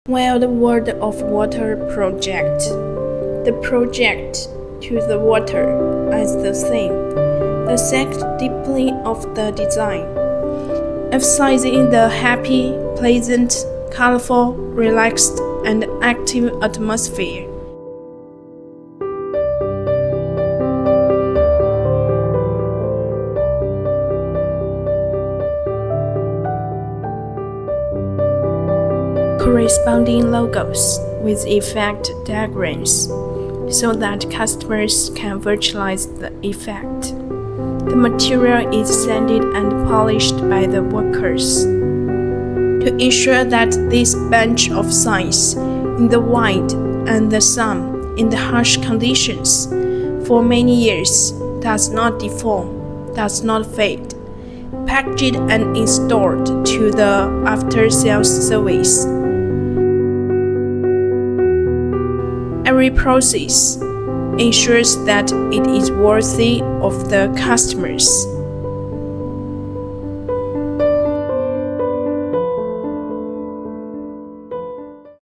While the World of Water project, the project to the water as the theme, dissect deeply of the design, emphasizing the happy, pleasant, colorful, relaxed, and active atmosphere. Corresponding logos with effect diagrams so that customers can visualize the effect. The material is sanded and polished by the workers to ensure that this bunch of signs in the wind and the sun in the harsh conditions for many years does not deform, does not fade, packaged and installed to the after-sales service. Every process ensures that it is worthy of the customers.